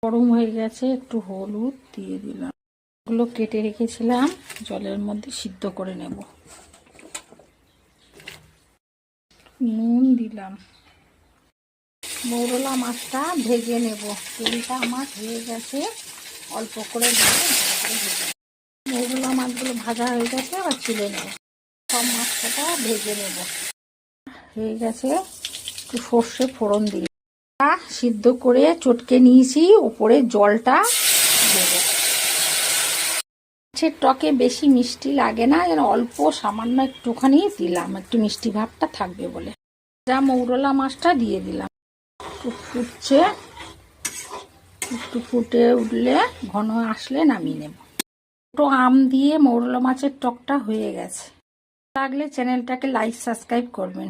গরম হয়ে গেছে, একটু হলুদ দিয়ে দিলাম। এগুলো কেটে রেখেছিলাম, জলের মধ্যে সিদ্ধ করে নেব। নুন দিলাম। মৌরলা মাছটা ভেজে নেব। তেলটা আমার হয়ে গেছে, অল্প করে মৌরলা মাছগুলো ভাজা হয়ে গেছে, আবার তুলে নেব। সব মাছটা ভেজে নেব। হয়ে গেছে, একটু সর্ষে ফোড়ন দিয়ে সিদ্ধ করে চটকে নিয়েছি, উপরে জলটা দেবো। মাছের টকে বেশি মিষ্টি লাগে না, যেন অল্প সামান্য একটুখানি দিলাম, একটু মিষ্টি ভাবটা থাকবে বলে। যা মৌরলা মাছটা দিয়ে দিলাম। ফুটছে, একটু ফুটে উঠলে ঘন আসলে নামিয়ে নেব। ছোটো আম দিয়ে মৌরলা মাছের টকটা হয়ে গেছে। লাগলে চ্যানেলটাকে লাইক সাবস্ক্রাইব করবেন।